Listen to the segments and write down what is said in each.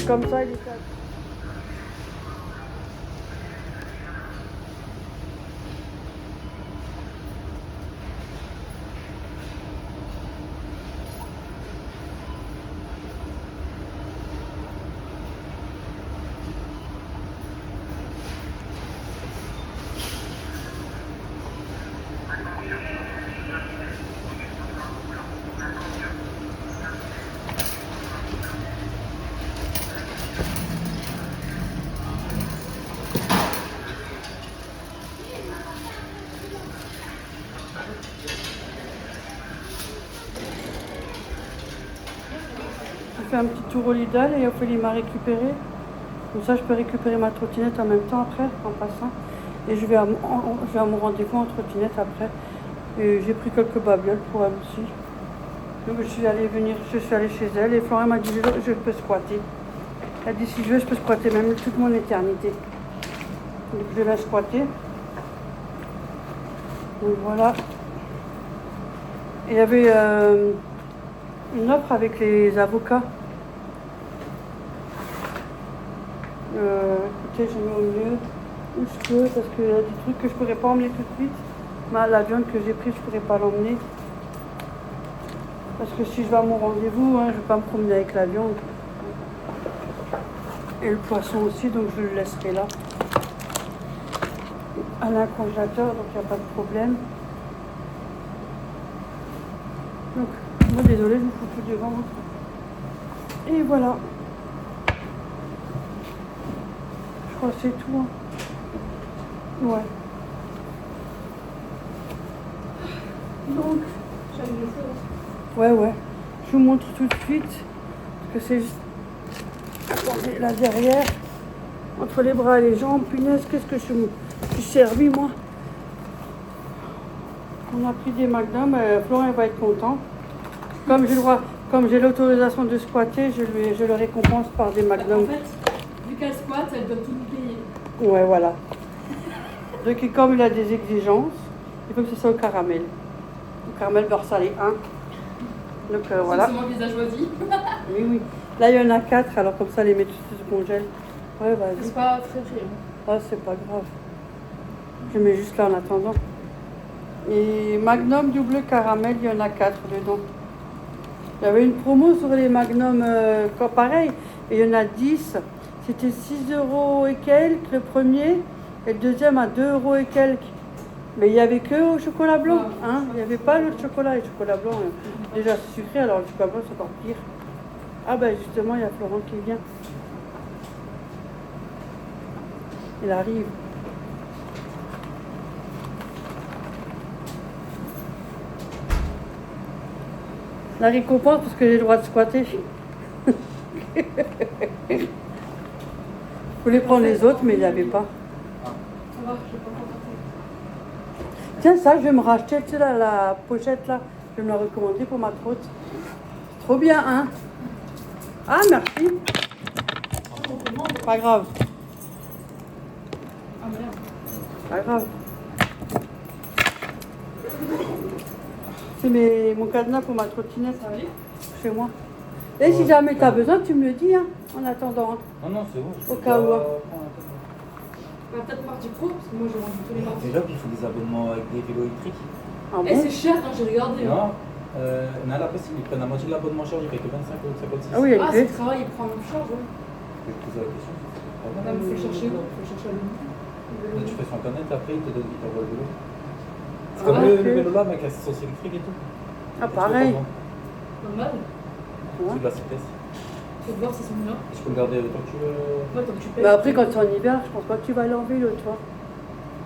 comme ça, il est calme. J'ai fait un petit tour au Lidl et Ophélie m'a récupéré. Comme ça, je peux récupérer ma trottinette en même temps après, en passant. Et je vais à mon rendez-vous en trottinette après. Et j'ai pris quelques babioles pour elle aussi. Donc je suis allée chez elle et Florent m'a dit je peux squatter. Elle a dit si je veux, je peux squatter même toute mon éternité. Donc je vais la squatter. Donc voilà. Et il y avait une offre avec les avocats. Écoutez, je mets au mieux où je peux parce qu'il y a des trucs que je ne pourrais pas emmener tout de suite. Mais la viande que j'ai prise, je ne pourrais pas l'emmener. Parce que si je vais à mon rendez-vous, hein, je ne vais pas me promener avec la viande. Et le poisson aussi, donc je le laisserai là. À un congélateur, donc il n'y a pas de problème. Donc, moi désolée, je vous fous tout devant. Et voilà. Je crois que c'est tout. Hein. Ouais. Donc, ouais. Je vous montre tout de suite. Parce que c'est juste. Attendez, là derrière. Entre les bras et les jambes. Punaise, qu'est-ce que je suis servie, moi. On a pris des magnums. Florent va être content. Comme j'ai l'autorisation de squatter, je le récompense par des magnums. En fait, vu qu'elle squatte, elle doit tout nous payer. Ouais, voilà. Donc, comme il a des exigences, il faut que ce soit au caramel. Au caramel beurre salé 1. Donc, voilà. C'est moi qui les a choisis. Oui. Là, il y en a 4, alors comme ça, les mettre tous se congèlent. Ouais, vas-y. C'est pas très très. Ah, c'est pas grave. Je mets juste là en attendant. Et Magnum double caramel, il y en a 4 dedans. Il y avait une promo sur les Magnum, pareil, et il y en a 10. C'était 6 € et quelques le premier, et le deuxième à 2 € et quelques. Mais il n'y avait que au chocolat blanc, hein. Il n'y avait pas le chocolat. Et le chocolat blanc, déjà sucré, alors le chocolat blanc c'est encore pire. Ah ben justement, il y a Florent qui vient. Il arrive. La récompense parce que j'ai le droit de squatter. Je voulais prendre les autres, mais il n'y avait pas. Ça va, je vais pas m'en Tiens, ça, je vais me racheter, tu sais, la pochette là. Je vais me la recommander pour ma trotte. C'est trop bien, hein? Ah, merci. Pas grave. Ah merde. Pas grave. C'est mon cadenas pour ma trottinette. Ça va aller? Chez moi. Et si jamais tu as besoin, tu me le dis, hein, en attendant. Non, c'est bon. Au cas où. Bah, peut-être mardi pro, parce que moi j'ai vendu tous les mardis. Déjà qu'il faut des abonnements avec des vélos électriques. Ah Eh, bon? c'est cher, hein, j'ai regardé. Non, là, possible, ils prennent la moitié de l'abonnement charge, il fait que 25 € 56. Ah oui, elle Ah, fait. c'est le travail, il prend une charge, ouais. Je vais te poser la question. c'est pas Non, mal. mais faut le chercher où? Faut le chercher à l'eau. Là, tu fais son canette, après il t'envoie le vélo. C'est Ah, comme ok. le vélo là, mais avec assistance électrique et tout. Ah, pareil. Normal. C'est de la souplesse. Faut voir si c'est mieux. Tu peux le garder tant que tu veux. Ouais, tant que tu payes. Mais après, quand c'est en hiver, je pense pas que tu vas aller en vélo, tu vois.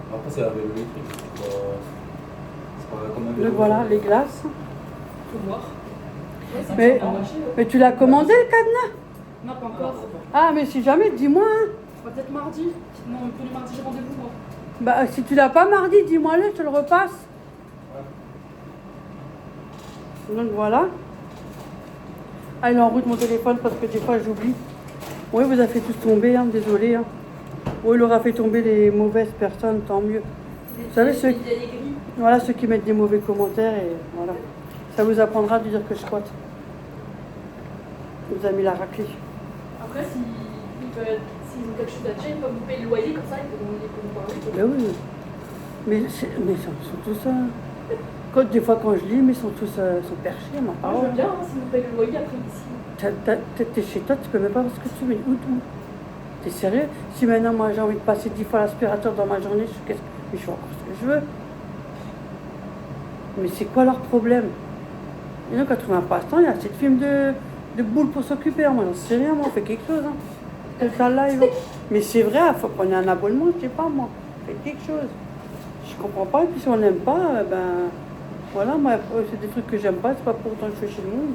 Après, c'est un vélo électrique. C'est pas comme un vélo. Donc voilà, les glaces. Faut voir. Ouais, ça Mais- me semble marché, ouais. Mais tu l'as commandé, le cadenas? Non, pas encore. Ah, mais si jamais, dis-moi, hein. Peut-être mardi. Non, tous les mardis, j'ai rendez-vous, moi. Bah, si tu l'as pas mardi, dis-moi-le, je te le repasse. Donc voilà. Ah, il est en route mon téléphone parce que des fois j'oublie. Oui, vous avez fait tous tomber, hein, désolé. Hein. Oui, il aura fait tomber les mauvaises personnes, tant mieux. Vous savez, voilà, ceux qui mettent des mauvais commentaires et voilà. Ça vous apprendra de dire que je squatte. Vous avez mis la raclée. Après, s'ils ont quelque chose à dire, ils peuvent vous payer le loyer comme ça, ils peuvent vous parler. Ben oui. Mais ils sont tous. Des fois, quand je lis, mais ils sont tous sont perchés à ma Moi, je parole. veux bien, hein, si vous payez le loyer après ici. T'es chez toi, tu peux même pas voir ce que tu veux. Où tout. T'es sérieux? Si maintenant, moi, j'ai envie de passer 10 fois l'aspirateur dans ma journée, mais je fais encore ce que je veux. Mais c'est quoi leur problème? Et donc, quand tu trouves un passe-temps, il y a assez de films de boules pour s'occuper. Moi, j'en sais rien, moi, on fait quelque chose. Hein. Quelqu'un live. Mais c'est vrai, il faut prendre un abonnement, je sais pas, moi. Faites quelque chose. Je comprends pas, et puis si on n'aime pas, ben voilà, moi c'est des trucs que j'aime pas, c'est pas pour autant que je fais chez le monde.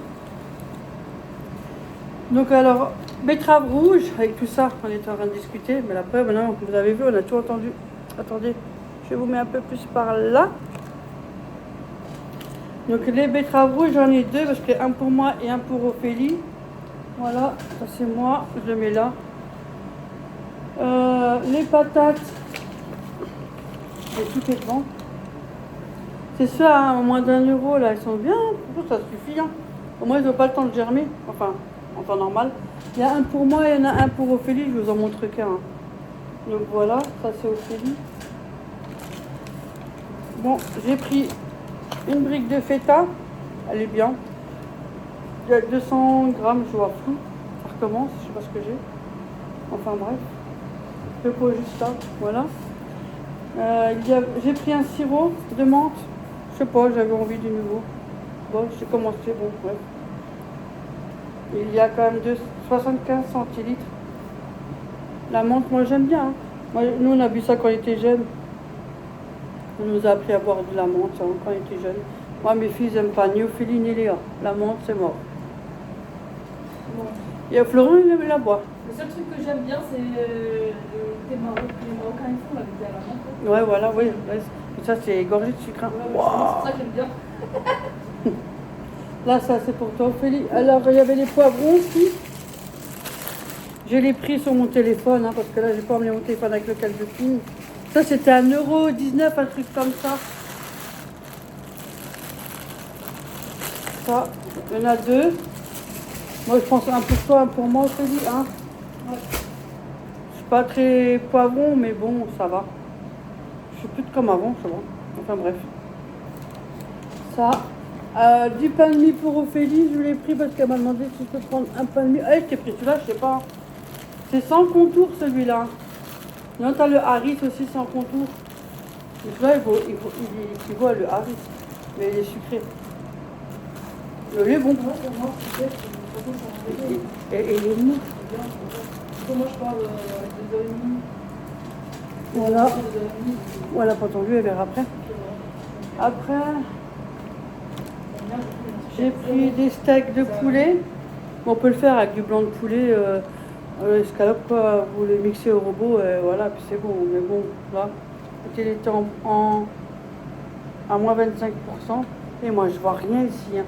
Donc alors, betterave rouge, avec tout ça, on est en train de discuter, mais après, maintenant, vous avez vu, on a tout entendu. Attendez, je vous mets un peu plus par là. Donc les betteraves rouges, j'en ai deux, parce que un pour moi et un pour Ophélie. Voilà, ça c'est moi, je le mets là. Les patates, et tout est devant. C'est ça, à moins d'1 € là, ils sont bien, ça suffit. Hein. Au moins ils n'ont pas le temps de germer, enfin, en temps normal. Il y a un pour moi et il y en a un pour Ophélie, je vous en montre qu'un. Hein. Donc voilà, ça c'est Ophélie. Bon, j'ai pris une brique de feta, elle est bien. Il y a 200 grammes, je vois flou, ça recommence, je sais pas ce que j'ai. Enfin bref, je pose juste ça, voilà. J'ai pris un sirop de menthe. Je sais pas, j'avais envie du nouveau. Bon, j'ai commencé, bon, bref. Il y a quand même 75 centilitres. La menthe, moi j'aime bien. Hein. Nous, on a bu ça quand on était jeunes. On nous a appris à boire de la menthe hein, quand on était jeunes. Moi, mes filles n'aiment pas ni Ophélie ni Léa. La menthe, c'est mort. Bon. Et Florent, il la boit. Le seul truc que j'aime bien, c'est les Marocains ils font avec de la menthe. Ouais, voilà, oui. Ouais. Ça, c'est gorgé de sucre. Hein. Ouais, Wow. c'est ça que j'aime bien. Là, ça, c'est pour toi, Ophélie. Alors, il y avait les poivrons aussi. Je l'ai pris sur mon téléphone, hein, parce que là, j'ai pas emmené mon téléphone avec lequel je filme. Ça, c'était 1,19 €, un truc comme ça. Ça, il y en a deux. Moi, je pense un pour toi, un pour moi, Ophélie. Hein. Ouais. Je suis pas très poivron, mais bon, ça va. Je suis plus comme avant, ça va. Enfin, bref. Ça. Du pain de mie pour Ophélie, je l'ai pris parce qu'elle m'a demandé si je peux prendre un pain de mie. Ah, je t'ai pris celui-là, je sais pas. C'est sans contour celui-là. Non, t'as le Harris aussi sans contour. Celui-là, il vaut le Harris, mais il est sucré. Le lait est bon. Ouais, pour moi, c'est Et il est mou. moi, je parle avec 2h30. Voilà. 2h30. Voilà, pas entendu, elle verra après. Après, j'ai pris des steaks de poulet. Bon, on peut le faire avec du blanc de poulet, escalope, quoi. Vous le mixez au robot, voilà, puis c'est bon. Mais bon, là, il était à moins 25%. Et moi, je vois rien ici. Hein.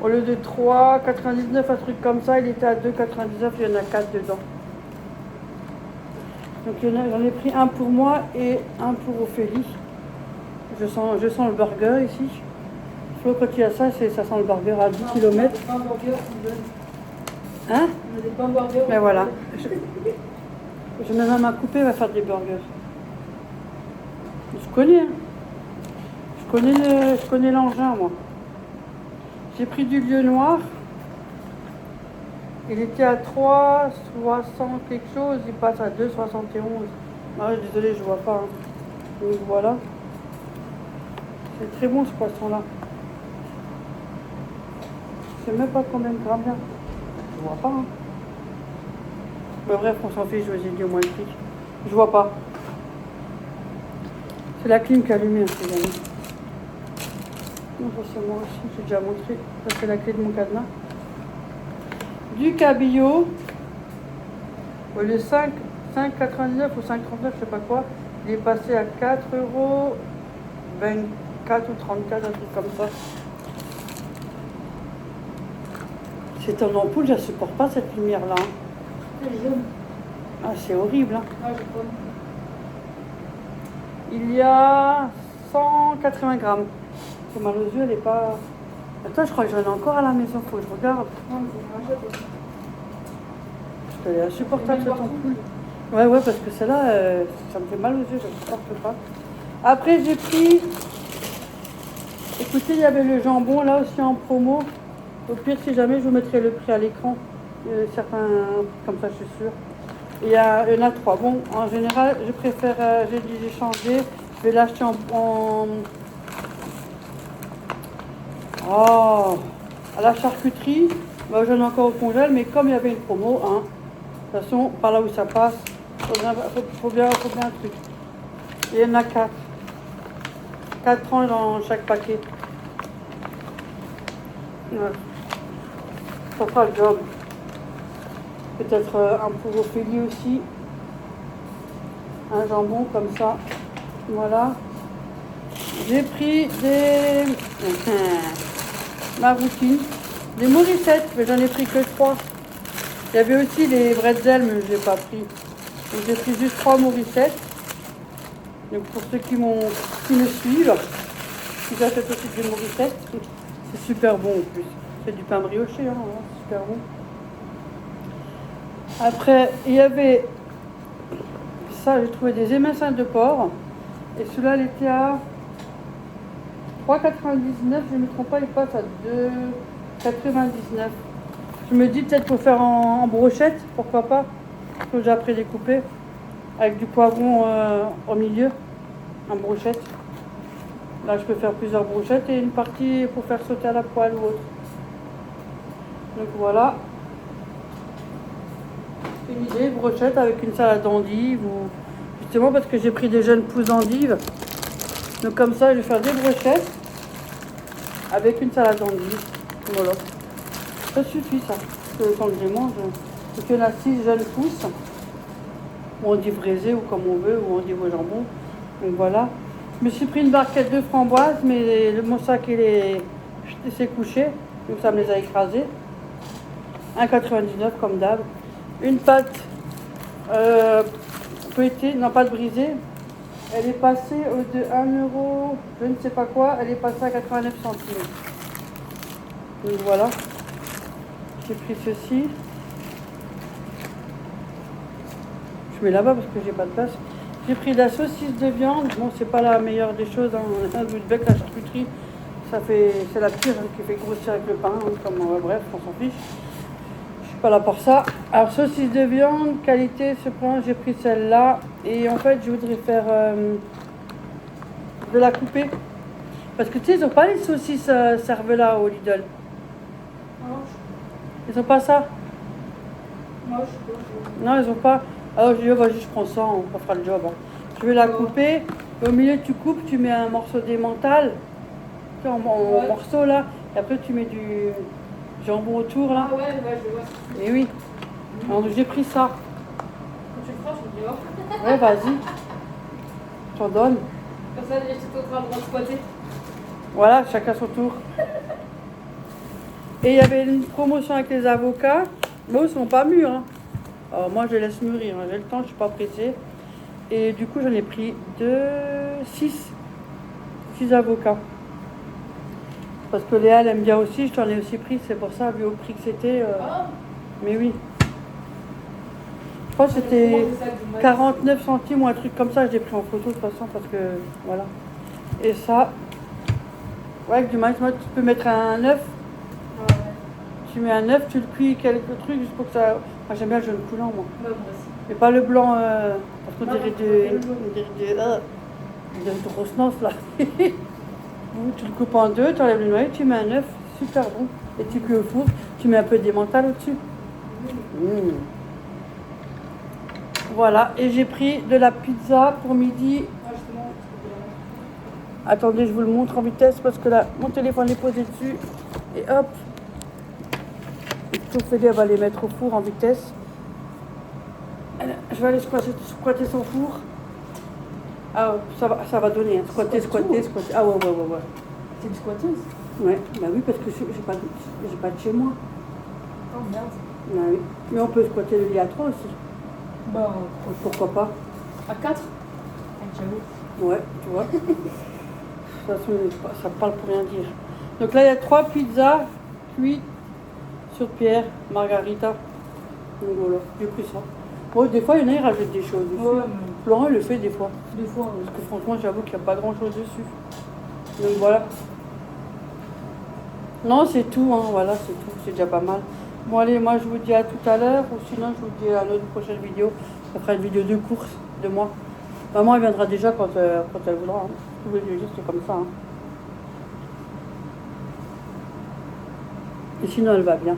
Au lieu de 3,99, un truc comme ça, il était à 2,99, il y en a 4 dedans. Donc j'en ai pris un pour moi et un pour Ophélie. Je sens le burger ici. Flo, quand il y a ça, ça sent le burger à 10 km. Des pains burgers, Hein? on a des pains burgers. Mais voilà. Je mets même à couper, elle va faire des burgers. Je connais, hein. Je connais l'engin, moi. J'ai pris du lieu noir. Il était à 3,60 quelque chose, il passe à 2,71. Ah, désolé, je vois pas. Hein. Donc voilà. C'est très bon ce poisson-là. Je sais même pas combien de grammes il y a. Je vois pas. Hein. Mais bref, on s'en fiche, je vous ai dit au moins le prix. Je vois pas. C'est la clim qui a allumé, c'est jamais. Non, ça c'est moi aussi, j'ai déjà montré. Ça c'est la clé de mon cadenas. Du cabillaud. Le 5,99 ou 5,39, je sais pas quoi. Il est passé à 4,24 € ou 34, un truc comme ça. C'est en ampoule, je ne supporte pas cette lumière-là. Hein. C'est jaune. Ah, c'est horrible. Hein. Ah, je crois. Il y a 180 grammes. C'est mal aux yeux, elle n'est pas... Attends, je crois que j'en ai encore à la maison, faut que je regarde. Non, mais c'est un jeu. Parce qu'elle est insupportable cette ampoule. Ouais, parce que celle-là, ça me fait mal aux yeux, je ne supporte pas. Après, j'ai pris. Écoutez, il y avait le jambon là aussi en promo. Au pire, si jamais, je vous mettrai le prix à l'écran. Certains, comme ça, je suis sûre. Il y en a 3. Bon, en général, je préfère, j'ai dû changer. Je vais l'acheter Oh, à la charcuterie. Bah, j'en ai encore au congèle, mais comme il y avait une promo, hein, de toute façon, par là où ça passe, faut bien un truc. Il y en a 4. 4 tranches dans chaque paquet. Ouais. Ça fera le job. Peut-être un pour Ophélie aussi. Un jambon comme ça. Voilà. J'ai pris des... ma routine. Des Morissettes, mais j'en ai pris que 3. Il y avait aussi les bretzels, mais je n'ai pas pris. Donc j'ai pris juste 3 Morissettes. Donc pour ceux qui me suivent, ils achètent aussi des Morissettes. C'est super bon en plus. C'est du pain brioché, hein, c'est super bon. Après, il y avait ça, j'ai trouvé des émincins de porc. Et celui-là, il était à 3,99. Je ne me trompe pas, il passe à 2,99. Je me dis peut-être pour faire en brochette, pourquoi pas. Que j'ai après découpé. Avec du poivron au milieu, en brochette. Là, je peux faire plusieurs brochettes et une partie pour faire sauter à la poêle ou autre. Donc voilà. Une idée, brochette avec une salade d'endives ou justement parce que j'ai pris des jeunes pousses d'endives. Donc comme ça, je vais faire des brochettes avec une salade d'endives. Voilà. Ça suffit ça. Parce que quand je les mange, donc il y en a 6 jeunes pousses. Ou endives braisées ou comme on veut, ou endives au jambon. Donc voilà. Je me suis pris une barquette de framboises, mais mon sac il s'est couché. Donc ça me les a écrasées. 1,99 comme d'hab. Une pâte feuilletée, non pas brisée. Elle est passée de 1 euro, je ne sais pas quoi, elle est passée à 89 centimes. Donc voilà. J'ai pris ceci. Je mets là-bas parce que j'ai pas de place. J'ai pris de la saucisse de viande. Bon, c'est pas la meilleure des choses. Hein. Avec la charcuterie, c'est la pire hein, qui fait grossir avec le pain. Hein, comme, bref, on s'en fiche. Je suis pas là pour ça. Alors, saucisse de viande, qualité, j'ai pris celle-là. Et en fait, je voudrais faire de la couper. Parce que tu sais, ils ont pas les saucisses cervelas au Lidl. Ils ont pas ça. Non, ils ont pas. Alors je dis, oh, vas-y, je prends ça, on fera le job. Hein. Je vais la couper. Et au milieu, tu coupes, tu mets un morceau d'émental. Tu sais, en morceaux là. Et après, tu mets du jambon autour là. Ah ouais, je vois. Et oui. Alors j'ai pris ça. Quand tu le feras, je me dis, oh. Ouais, vas-y. Je t'en donne. Comme ça, les petits autres vont squatter. Voilà, chacun son tour. Et il y avait une promotion avec les avocats. Bon, ils sont pas mûrs. Hein. Alors moi, je les laisse mûrir. Hein. J'ai le temps, je suis pas pressée. Et du coup, j'en ai pris 6 avocats. Parce que Léa, elle aime bien aussi. Je t'en ai aussi pris. C'est pour ça, vu au prix que c'était. Mais oui. Je crois que c'était 49 centimes ou un truc comme ça. Je l'ai pris en photo de toute façon parce que voilà. Et ça, ouais, avec du maïs, moi, tu peux mettre un œuf. Ouais. Tu mets un œuf, tu le cuis quelques trucs juste pour que ça. Moi, j'aime bien le jaune coulant, moi. Moi aussi. Mais pas le blanc, parce qu'on dirait de grosse là. Tu le coupes en deux, tu enlèves le noyau, tu mets un œuf, super bon. Et tu cuis au four, tu mets un peu d'émental au-dessus. Voilà, et j'ai pris de la pizza pour midi. Attendez, je vous le montre en vitesse parce que là, mon téléphone est posé dessus. Et hop. Ophélie, elle va les mettre au four en vitesse. Je vais aller squatter son four. Ah, ça va donner. Hein. Squatter. Ah ouais. T'es une squatteuse? Ouais, bah oui, parce que j'ai pas de chez moi. Oh merde. Bah oui. Mais on peut squatter le lit à 3 aussi. Bah, Pourquoi pas? à 4? J'avoue. Ouais, tu vois. De toute façon, ça parle pour rien dire. Donc là, il y a 3 pizzas cuites sur pierre, margarita. Donc voilà, j'ai pris ça. Bon, des fois, il y en a, ils rajoutent des choses dessus. Ouais, Florent, il le fait des fois. mais des fois. Parce que franchement, j'avoue qu'il n'y a pas grand chose dessus. Donc voilà. Non, c'est tout, hein. Voilà, c'est tout. C'est déjà pas mal. Bon, allez, moi, je vous dis à tout à l'heure. Ou sinon, je vous dis à notre prochaine vidéo. Ça fera une vidéo de course de moi. Maman, elle viendra déjà quand elle voudra. Hein. Je voulais lui dire, c'est comme ça. Hein. Et sinon, elle va bien.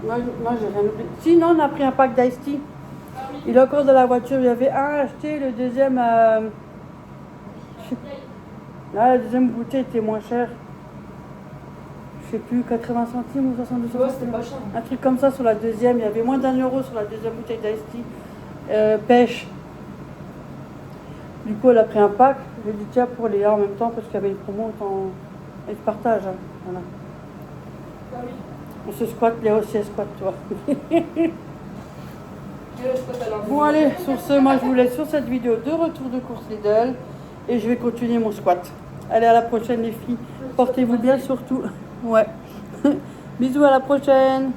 Moi, j'ai rien oublié. Sinon, on a pris un pack d'Ice Tea. Il est encore dans la voiture. Il y avait un acheté, le deuxième. Là, la deuxième bouteille était moins chère. Je sais plus, 80 centimes ou 72 Ouais, centimes. c'était pas cher. Un truc comme ça sur la deuxième. Il y avait moins d'€1 sur la deuxième bouteille d'Ice Tea. Pêche. Du coup, elle a pris un pack. J'ai dit tiens pour Léa en même temps parce qu'il y avait une promo. Elle se partage. Hein. Voilà. Ah oui. On se squatte, Léa aussi elle squatte, toi. Bon Bon, allez, sur ce, moi je vous laisse sur cette vidéo de retour de course Lidl. Et je vais continuer mon squat. Allez, à la prochaine les filles. Portez-vous bien surtout. Ouais. Bisous, à la prochaine.